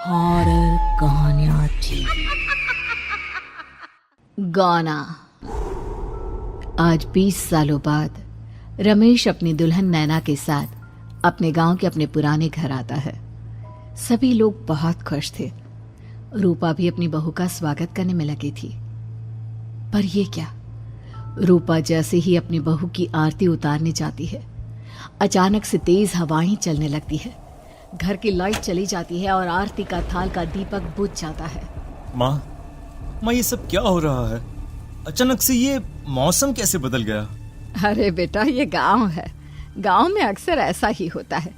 Horror कहानियाँ थी। गाना। आज 20 सालों बाद रमेश अपनी दुल्हन नैना के साथ अपने गांव के अपने पुराने घर आता है। सभी लोग बहुत खुश थे। रूपा भी अपनी बहू का स्वागत करने में लगी थी। पर ये क्या, रूपा जैसे ही अपनी बहू की आरती उतारने जाती है, अचानक से तेज हवाएं चलने लगती है। घर की लाइट चली जाती है और आरती का थाल का दीपक बुझ जाता है। माँ, ये सब क्या हो रहा है? अचानक से ये मौसम कैसे बदल गया? अरे बेटा, ये गांव है। गांव में अक्सर ऐसा ही होता है।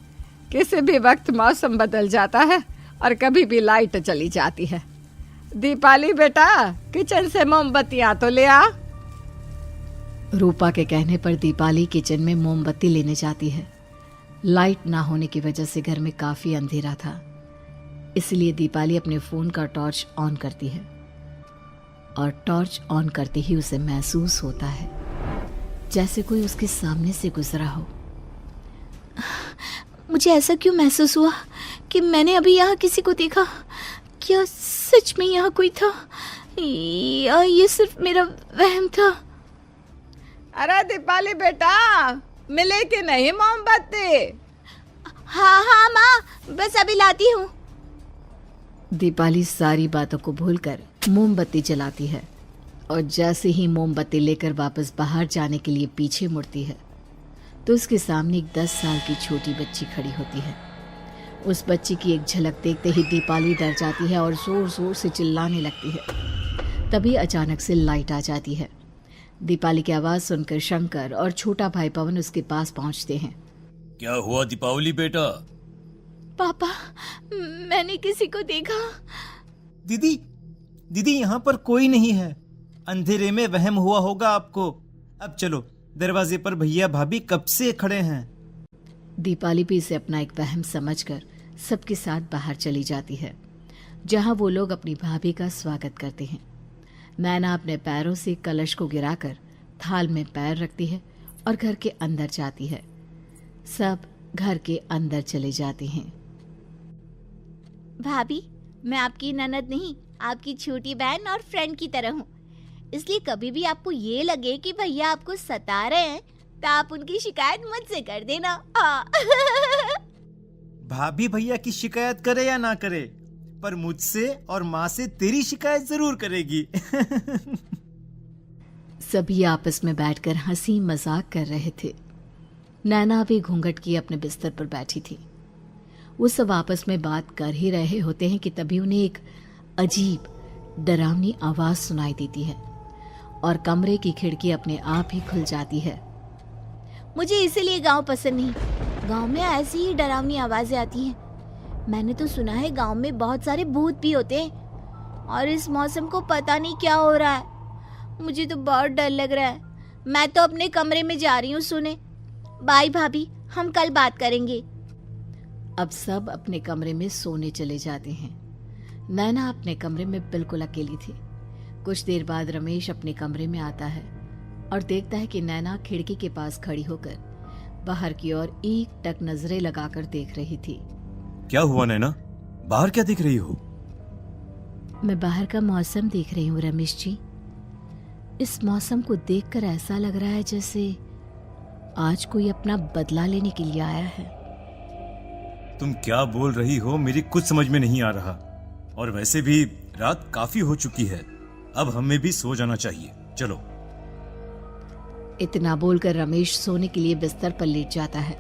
किसी भी वक्त मौसम बदल जाता है और कभी भी लाइट चली जाती है। दीपाली बेटा, किचन से मोमबत्तियां तो ले आ। रूपा के कहने पर दीपाली किचन में मोमबत्ती लेने जाती है। लाइट ना होने की वजह से घर में काफी अंधेरा था, इसलिए दीपाली अपने फोन का टॉर्च ऑन करती है और टॉर्च ऑन करते ही उसे महसूस होता है जैसे कोई उसके सामने से गुजरा हो। मुझे ऐसा क्यों महसूस हुआ कि मैंने अभी यहाँ किसी को देखा? क्या सच में यहाँ कोई था या ये सिर्फ मेरा वहम था? अरे दीपाली बेटा, मिले कि नहीं मोमबत्ती? हाँ माँ, बस अभी लाती हूँ। दीपाली सारी बातों को भूलकर मोमबत्ती जलाती है और जैसे ही मोमबत्ती लेकर वापस बाहर जाने के लिए पीछे मुड़ती है तो उसके सामने एक 10 साल की छोटी बच्ची खड़ी होती है। उस बच्ची की एक झलक देखते ही दीपाली डर जाती है और जोर जोर से चिल्लाने लगती है। तभी अचानक से लाइट आ जाती है। दीपाली की आवाज सुनकर शंकर और छोटा भाई पवन उसके पास पहुंचते हैं। क्या हुआ दीपावली बेटा? पापा, मैंने किसी को देखा। दीदी यहाँ पर कोई नहीं है। अंधेरे में वहम हुआ होगा आपको। अब चलो, दरवाजे पर भैया भाभी कब से खड़े हैं। दीपाली भी इसे अपना एक वहम समझकर सबके साथ बाहर चली जाती है, जहां वो लोग अपनी भाभी का स्वागत करते हैं। नैना अपने पैरों से कलश को गिराकर थाल में पैर रखती है और घर के अंदर जाती है। सब घर के अंदर चले जाते हैं। भाभी, मैं आपकी ननद नहीं, आपकी छोटी बहन और फ्रेंड की तरह हूँ। इसलिए कभी भी आपको ये लगे कि भैया आपको सता रहे हैं तो आप उनकी शिकायत मुझसे कर देना। भाभी भैया की शिकायत करे या ना करे, पर मुझसे और माँ से तेरी शिकायत जरूर करेगी। सभी आपस में बैठकर हंसी मजाक कर रहे थे। नैना भी घूंघट किए अपने बिस्तर पर बैठी थी। वो सब आपस में बात कर ही रहे होते हैं कि तभी उन्हें एक अजीब डरावनी आवाज सुनाई देती है और कमरे की खिड़की अपने आप ही खुल जाती है। मुझे इसीलिए गांव पसंद नहीं। गांव में ऐसी ही डरावनी आवाजें आती हैं। मैंने तो सुना है गांव में बहुत सारे भूत भी होते हैं और इस मौसम को पता नहीं क्या हो रहा है। मुझे तो बहुत डर लग रहा है। मैं तो अपने कमरे में जा रही हूँ सोने। बाय भाभी, हम कल बात करेंगे। अब सब अपने कमरे में सोने चले जाते हैं। नैना अपने कमरे में बिल्कुल अकेली थी। कुछ देर बाद रमेश अपने कमरे में आता है और देखता है कि नैना खिड़की के पास खड़ी होकर बाहर की ओर एक टक नजरें लगाकर देख रही थी। क्या हुआ नैना? बाहर क्या देख रही हो? मैं बाहर का मौसम देख रही हूँ रमेश जी। इस मौसम को देखकर ऐसा लग रहा है जैसे आज कोई अपना बदला लेने के लिए आया है। तुम क्या बोल रही हो? मेरी कुछ समझ में नहीं आ रहा। और वैसे भी रात काफी हो चुकी है, अब हमें भी सो जाना चाहिए। चलो। इतना बोलकर रमेश सोने के लिए बिस्तर पर लेट जाता है,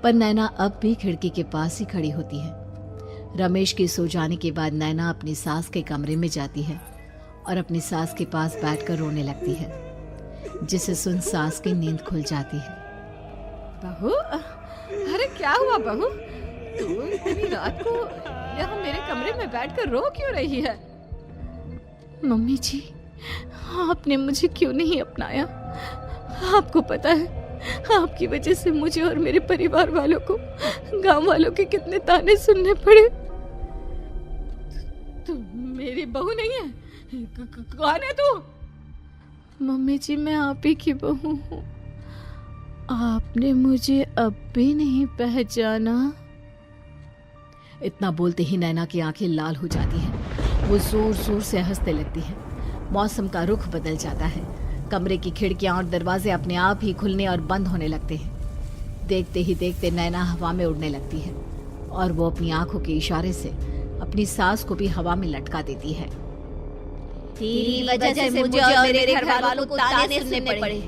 पर नैना अब भी खिड़की के पास ही खड़ी होती है। रमेश के सो जाने के बाद नैना अपनी सास के कमरे में जाती है और अपनी सास के पास बैठकर रोने लगती है, जिसे सुन सास की नींद खुल जाती है। बहू, अरे क्या हुआ बहू? तू इतनी रात को यहाँ मेरे कमरे में बैठकर रो क्यों रही है? मम्मी जी, आपने मुझे क्यों नहीं अपनाया? आपको पता है, आपकी वजह से मुझे और मेरे परिवार वालों को गांव वालों के कितने ताने सुनने पड़े। तू मेरी बहू नहीं है? कौन है तू? मम्मी जी, मैं आप ही की बहू हूँ। आपने मुझे अब भी नहीं पहचाना? इतना बोलते ही नैना की आंखें लाल हो जाती हैं। वो जोर जोर से हंसने लगती है। मौसम का रुख बदल जाता है। कमरे की खिड़कियां और दरवाजे अपने आप ही खुलने और बंद होने लगते हैं। देखते ही देखते नैना हवा में उड़ने लगती है और वो अपनी आंखों के इशारे से अपनी सांस को भी हवा में लटका देती है। तेरी वजह से मुझे और मेरे घर वालों को ताने सुनने पड़े।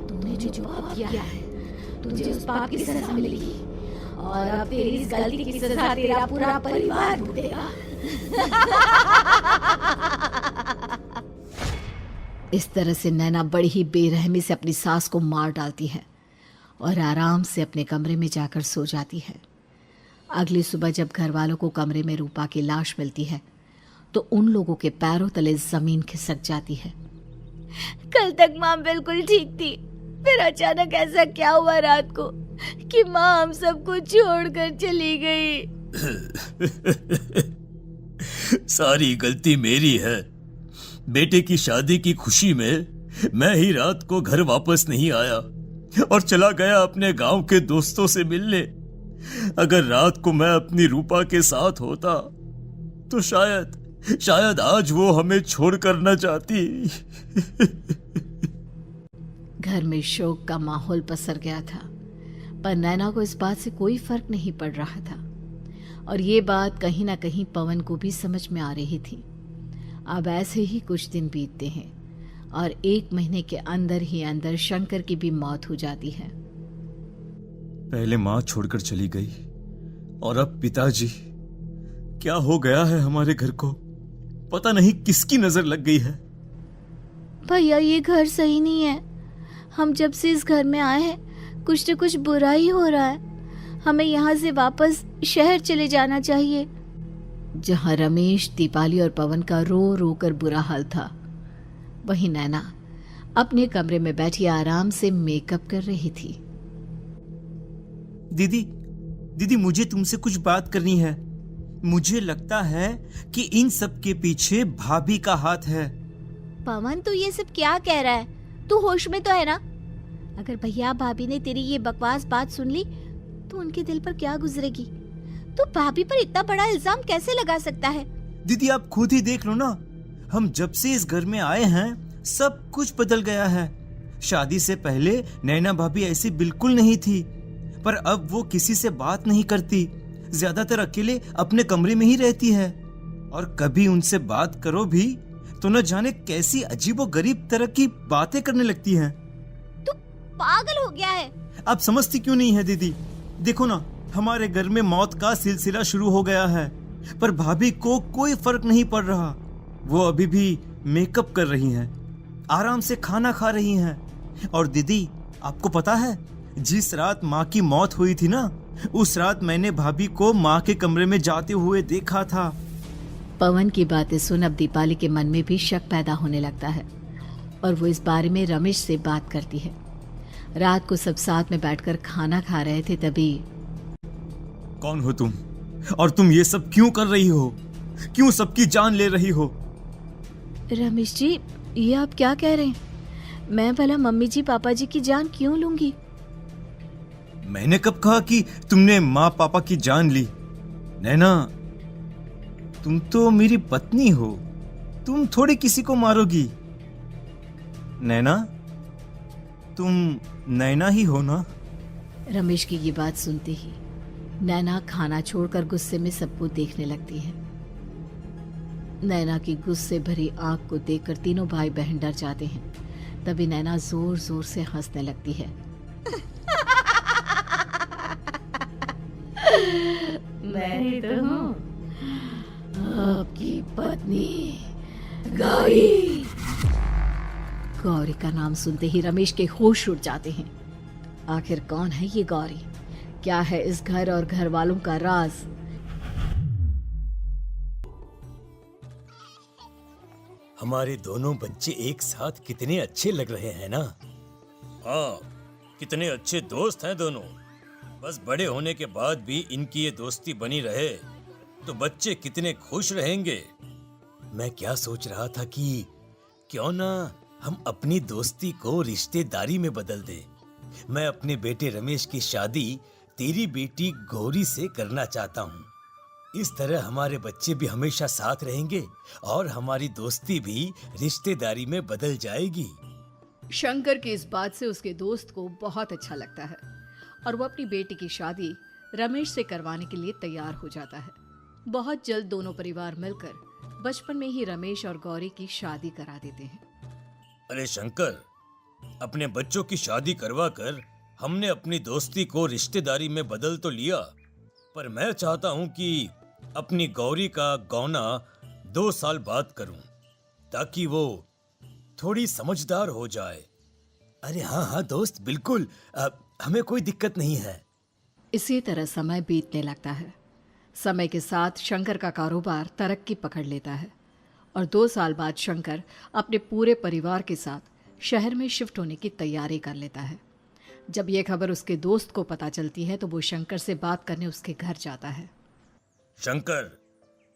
तूने जो पाप किया है, तुझे उस पाप की सजा मिलेगी और अब तेरी इस गलती की सजा तेरा पूरा परिवार भुगतेगा। इस तरह से नैना बड़ी ही बेरहमी से अपनी सास को मार डालती है और आराम से अपने कमरे में जाकर सो जाती है। अगली सुबह जब घर वालों को कमरे में रूपा की लाश मिलती है तो उन लोगों के पैरों तले जमीन खिसक जाती है। कल तक माँ बिल्कुल ठीक थी, फिर अचानक ऐसा क्या हुआ रात को कि माँ हम सबको छोड़कर चली गई। सारी गलती मेरी है। बेटे की शादी की खुशी में मैं ही रात को घर वापस नहीं आया और चला गया अपने गांव के दोस्तों से मिलने। अगर रात को मैं अपनी रूपा के साथ होता तो शायद आज वो हमें छोड़कर न जाती। घर में शोक का माहौल पसर गया था, पर नैना को इस बात से कोई फर्क नहीं पड़ रहा था और ये बात कहीं ना कहीं पवन को भी समझ में आ रही थी। अब ऐसे ही कुछ दिन बीतते हैं और 1 महीने के अंदर ही अंदर शंकर की भी मौत हो जाती है। पहले माँ छोड़कर चली गई और अब पिताजी। क्या हो गया है हमारे घर को? पता नहीं किसकी नजर लग गई है। भैया ये घर सही नहीं है। हम जब से इस घर में आए हैं कुछ न कुछ बुरा ही हो रहा है। हमें यहाँ से वापस शहर चले जाना चाहिए। जहाँ रमेश, दीपाली और पवन का रो रो कर बुरा हाल था, वहीं नैना अपने कमरे में बैठी आराम से मेकअप कर रही थी। दीदी मुझे तुमसे कुछ बात करनी है। मुझे लगता है कि इन सब के पीछे भाभी का हाथ है। पवन तू ये सब क्या कह रहा है? तू होश में तो है ना? अगर भैया भाभी ने तेरी ये बकवास बात सुन ली तो उनके दिल पर क्या गुजरेगी? तू भाभी पर इतना बड़ा इल्जाम कैसे लगा सकता है? दीदी आप खुद ही देख लो ना। हम जब से इस घर में आए हैं सब कुछ बदल गया है। शादी से पहले नैना भाभी ऐसी बिल्कुल नहीं थी, पर अब वो किसी से बात नहीं करती। ज्यादातर अकेले अपने कमरे में ही रहती है और कभी उनसे बात करो भी तो न जाने कैसी अजीबोगरीब तरह की बातें करने लगती हैं। तू पागल हो गया है। आप समझती क्यों नहीं है दीदी? देखो ना, हमारे घर में मौत का सिलसिला शुरू हो गया है, पर भाभी को कोई फर्क नहीं पड़ रहा। वो अभी भी मेकअप कर रही हैं, आराम से खाना खा रही हैं। और दीदी आपको पता है, जिस रात माँ की मौत हुई थी ना, उस रात मैंने भाभी को माँ के कमरे में जाते हुए देखा था। पवन की बातें सुन अब दीपाली के मन में भी शक पैदा होने लगता है और वो इस बारे में रमेश से बात करती है। रात को सब साथ में बैठकर खाना खा रहे थे, तभी कौन हो तुम और तुम ये सब क्यों कर रही हो? क्यों सबकी जान ले रही हो? रमेश जी, ये आप क्या कह रहे हैं? मैं भला मम्मी जी पापा जी की जान क्यों लूंगी? मैंने कब कहा कि तुमने माँ पापा की जान ली? नैना, तुम तो मेरी पत्नी हो, तुम थोड़ी किसी को मारोगी। नैना, तुम नैना ही हो ना? रमेश की ये बात सुनते ही नैना खाना छोड़कर गुस्से में सबको देखने लगती है। नैना की गुस्से भरी आंख को देखकर तीनों भाई बहन डर जाते हैं। तभी नैना जोर जोर से हंसने लगती है। मैं तो हूँ आपकी पत्नी गौरी। गौरी का नाम सुनते ही रमेश के होश उड़ जाते हैं। आखिर कौन है ये गौरी? क्या है इस घर और घर वालों का राज? हमारे दोनों बच्चे एक साथ कितने अच्छे लग रहे हैं ना? हाँ, कितने अच्छे दोस्त हैं दोनों। बस बड़े होने के बाद भी इनकी ये दोस्ती बनी रहे तो बच्चे कितने खुश रहेंगे। मैं क्या सोच रहा था कि क्यों ना हम अपनी दोस्ती को रिश्तेदारी में बदल दें। मैं अपने बेटे रमेश की शादी तेरी बेटी गौरी से करना चाहता हूँ। इस तरह हमारे बच्चे भी हमेशा साथ रहेंगे और हमारी दोस्ती भी रिश्तेदारी में बदल जाएगी। शंकर की इस बात से उसके दोस्त को बहुत अच्छा लगता है और वो अपनी बेटी की शादी रमेश से करवाने के लिए तैयार हो जाता है। बहुत जल्द दोनों परिवार मिलकर बचपन में ही रमेश और गौरी की शादी करा देते हैं। अरे शंकर, अपने बच्चों की शादी करवा कर हमने अपनी दोस्ती को रिश्तेदारी में बदल तो लिया, पर मैं चाहता हूं कि अपनी गौरी का गौना 2 साल बाद करूं, ताकि वो थोड़ी समझदार हो जाए। अरे हाँ दोस्त, बिल्कुल, हमें कोई दिक्कत नहीं है। इसी तरह समय बीतने लगता है। समय के साथ शंकर का कारोबार तरक्की पकड़ लेता है और 2 साल बाद शंकर अपने पूरे परिवार के साथ शहर में शिफ्ट होने की तैयारी कर लेता है। जब यह खबर उसके दोस्त को पता चलती है तो वो शंकर से बात करने उसके घर जाता है। शंकर,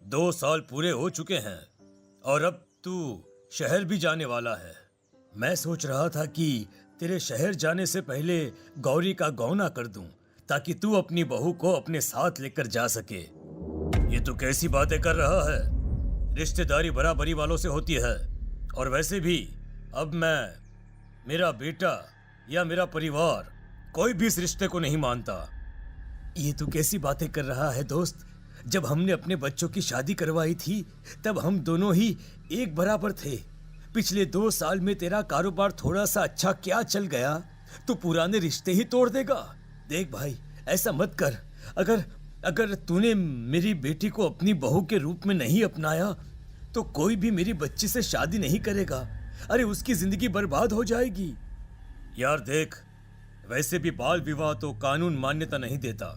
2 साल पूरे हो चुके हैं और अब तू शहर भी जाने वाला है। मैं सोच रहा था कि तेरे शहर जाने से पहले गौरी का गौना कर दूं, ताकि तू अपनी बहू को अपने साथ लेकर जा सके। ये तू कैसी बातें कर रहा है? रिश्तेदारी बराबरी वालों से होती है, और वैसे भी अब मेरा बेटा या मेरा परिवार कोई भी इस रिश्ते को नहीं मानता। ये तू कैसी बातें कर रहा है दोस्त? जब हमने अपने बच्चों की शादी करवाई थी तब हम दोनों ही एक बराबर थे। पिछले 2 साल में तेरा कारोबार थोड़ा सा अच्छा क्या चल गया तो पुराने रिश्ते ही तोड़ देगा। देख भाई, ऐसा मत कर। अगर तूने मेरी बेटी को अपनी बहू के रूप में नहीं अपनाया तो कोई भी मेरी बच्ची से शादी नहीं करेगा। अरे उसकी जिंदगी बर्बाद हो जाएगी। यार देख, वैसे भी बाल विवाह तो कानून मान्यता नहीं देता,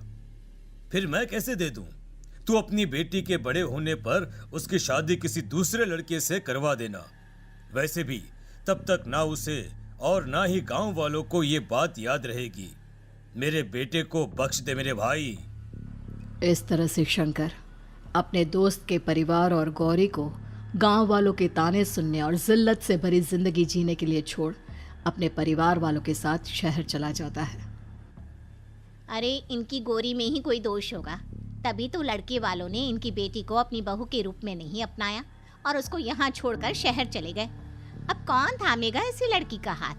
फिर मैं कैसे दे दूं? तू अपनी बेटी के बड़े होने पर उसकी शादी किसी दूसरे लड़के से करवा देना। वैसे भी तब तक ना उसे और ना ही गांव वालों को ये बात याद रहेगी। मेरे बेटे को बख्श दे मेरे भाई। इस तरह से शंकर अपने दोस्त के परिवार और गौरी को गांव वालों के ताने सुनने और जिल्लत से भरी जिंदगी जीने के लिए छोड़ अपने परिवार वालों के साथ शहर चला जाता है। अरे इनकी गोरी में ही कोई दोष होगा, तभी तो लड़के वालों ने इनकी बेटी को अपनी बहू के रूप में नहीं अपनाया और उसको यहाँ छोड़कर शहर चले गए। अब कौन थामेगा ऐसी लड़की का हाथ?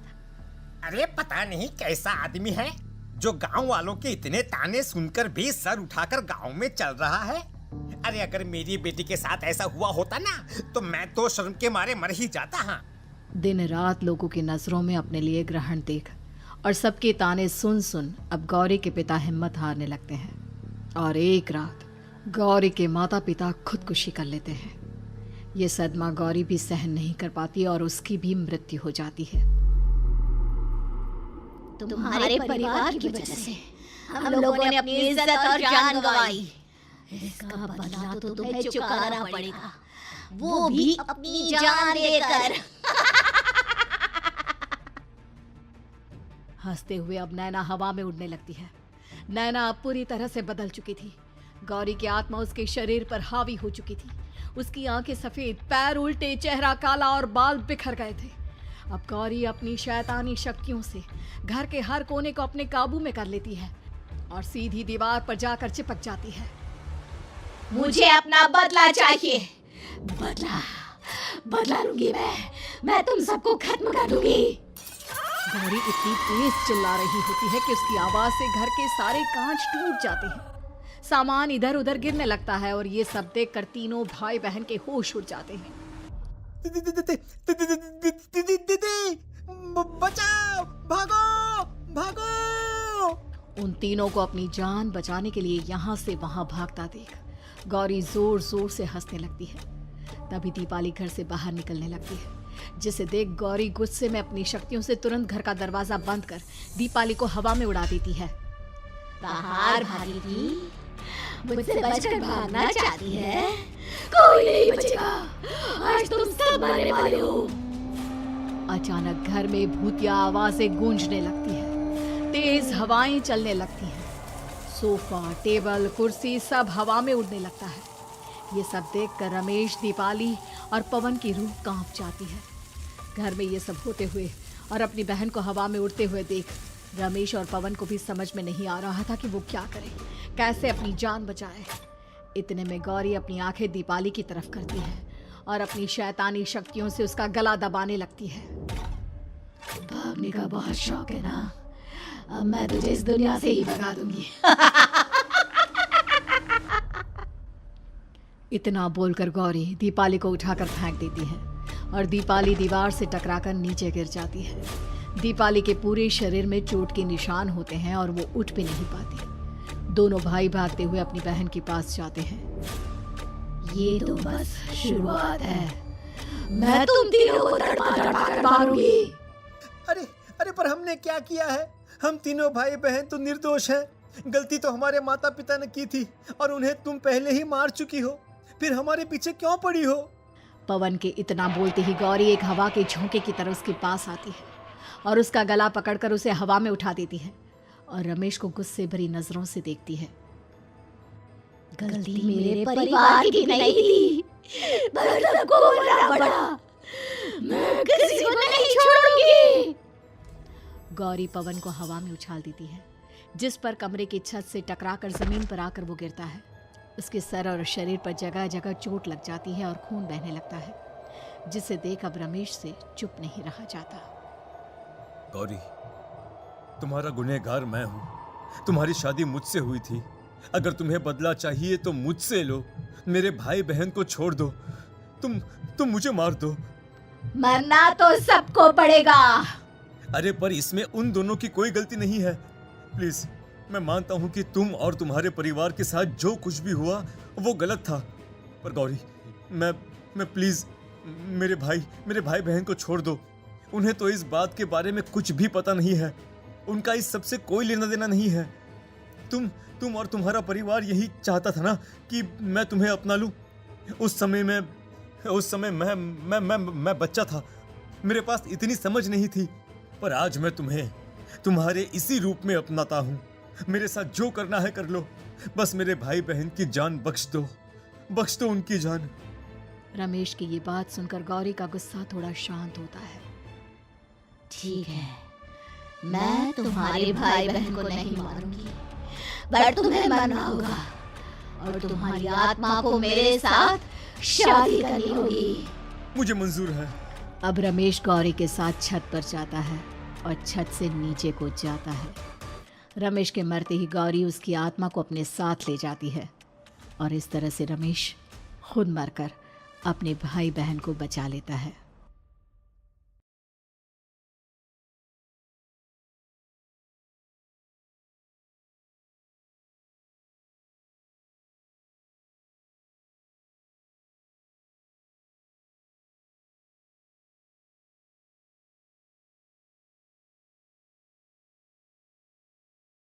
अरे पता नहीं कैसा आदमी है जो गांव वालों के इतने ताने सुनकर भी सर उठाकर गांव में चल रहा है। अरे अगर मेरी बेटी के साथ ऐसा हुआ होता ना तो मैं तो शर्म के मारे मर ही जाता। हाँ, दिन रात लोगों की नजरों में अपने लिए ग्रहण देख और सबके ताने सुन सुन अब गौरी के पिता हिम्मत हारने लगते हैं और एक रात गौरी के माता पिता खुदकुशी कर लेते हैं। ये सदमा गौरी भी सहन नहीं कर पाती और उसकी भी मृत्यु हो जाती है। तुम्हारे परिवार की वजह से हम लोगों ने अपनी इज्जत और जान गंवाई। इसका बदला तो तुम्हें चुकाना पड़ेगा, वो भी अपनी जान देकर। हंसते हुए अब नैना हवा में उड़ने लगती है। नैना अब पूरी तरह से बदल चुकी थी। गौरी की आत्मा उसके शरीर पर हावी हो चुकी थी। उसकी आंखें सफेद, पैर उल्टे, चेहरा काला और बाल बिखर गए थे। अब गौरी अपनी शैतानी शक्तियों से घर के हर कोने को अपने काबू में कर लेती है और सीधी दीवार पर जाकर चिपक जाती है। मुझे अपना बदला चाहिए। बदला लूंगी मैं तुम सबको खत्म कर दूंगी। गौरी इतनी तेज चिल्ला रही होती है कि उसकी आवाज से घर के सारे कांच टूट जाते हैं। सामान इधर उधर गिरने लगता है और ये सब देखकर तीनों भाई बहन के होश उड़ जाते हैं। बचाओ, भागो भागो। उन तीनों को अपनी जान बचाने के लिए यहाँ से वहां भागता देख गौरी जोर जोर से हंसने लगती है। तभी दीपाली घर से बाहर निकलने लगती है, जिसे देख गौरी गुस्से में अपनी शक्तियों से तुरंत घर का दरवाजा बंद कर दीपाली को हवा में उड़ा देती है। बाहर भागी थी, मुझसे बचकर भागना चाहती है? कोई नहीं बचेगा, आज तुम सब मरने वाले हो। अचानक घर में भूतिया आवाजें गूंजने लगती है, तेज हवाएं चलने लगती हैं। सोफा, टेबल, कुर्सी सब हवा में उड़ने लगता है। ये सब देखकर रमेश, दीपाली और पवन की रूह कांप जाती है। घर में ये सब होते हुए और अपनी बहन को हवा में उड़ते हुए देख रमेश और पवन को भी समझ में नहीं आ रहा था कि वो क्या करे, कैसे अपनी जान बचाए। इतने में गौरी अपनी आंखें दीपाली की तरफ करती है और अपनी शैतानी शक्तियों से उसका गला दबाने लगती है। भागने का बहुत शौक है ना, अब मैं तुझे इस दुनिया से ही भगा दूंगी। इतना बोलकर गौरी दीपाली को उठाकर फेंक देती है और दीपाली दीवार से टकराकर नीचे गिर जाती है। दीपाली के पूरे शरीर में चोट के निशान होते हैं और वो उठ भी नहीं पाती। दोनों भाई भागते हुए अपनी बहन के पास जाते हैं। ये तो बस शुरुआत है, मैं तुम तीनों को तड़पा मारूंगी। अरे अरे, पर हमने क्या किया है? हम तीनों भाई बहन तो निर्दोष हैं। गलती तो हमारे माता पिता ने की थी और उन्हें तुम पहले ही मार चुकी हो, फिर हमारे पीछे क्यों पड़ी हो? पवन के इतना बोलते ही गौरी एक हवा के झोंके की तरह उसके पास आती है और उसका गला पकड़कर उसे हवा में उठा देती है और रमेश को गुस्से भरी नजरों से देखती है। गलती मेरे परिवार की नहीं थी, पर सबको बोलना पड़ा। मैं किसी को नहीं छोड़ूंगी। गौरी पवन को हवा में उछाल देती है, जिस पर कमरे की छत से टकराकर जमीन पर आकर वो गिरता है। उसके सर और शरीर पर जगह जगह चोट लग जाती है और खून बहने लगता है, जिसे देख अब रमेश से चुप नहीं रहा जाता। गौरी, तुम्हारा गुनहगार मैं हूँ। तुम्हारी शादी मुझसे हुई थी। अगर तुम्हें बदला चाहिए तो मुझसे लो। मेरे भाई बहन को छोड़ दो। तुम मुझे मार दो। मरना तो सबको पड़ेगा। अरे पर इसमें उन दोनों की कोई गलती नहीं है। प्लीज, मैं मानता हूँ कि तुम और तुम्हारे परिवार के साथ जो कुछ भी हुआ वो गलत था, पर गौरी, मैं प्लीज मेरे भाई बहन को छोड़ दो। उन्हें तो इस बात के बारे में कुछ भी पता नहीं है। उनका इस सबसे कोई लेना देना नहीं है। तुम और तुम्हारा परिवार यही चाहता था ना कि मैं तुम्हें अपना लूं। उस समय मैं बच्चा था, मेरे पास इतनी समझ नहीं थी, पर आज मैं तुम्हें तुम्हारे इसी रूप में अपनाता हूं। मेरे साथ जो करना है कर लो, बस मेरे भाई बहन की जान बख्श दो उनकी जान। रमेश की ये बात सुनकर गौरी का गुस्सा थोड़ा शांत होता है। ठीक है, मैं तुम्हारे भाई बहन को नहीं मारूंगी, पर तुम्हें मरना होगा और तुम्हारी आत्मा को मेरे साथ शादी करनी होगी। मुझे मंजूर है। अब रमेश गौरी के साथ छत पर जाता है और छत से नीचे को जाता है। रमेश के मरते ही गौरी उसकी आत्मा को अपने साथ ले जाती है और इस तरह से रमेश खुद मरकर अपने भाई बहन को बचा लेता है।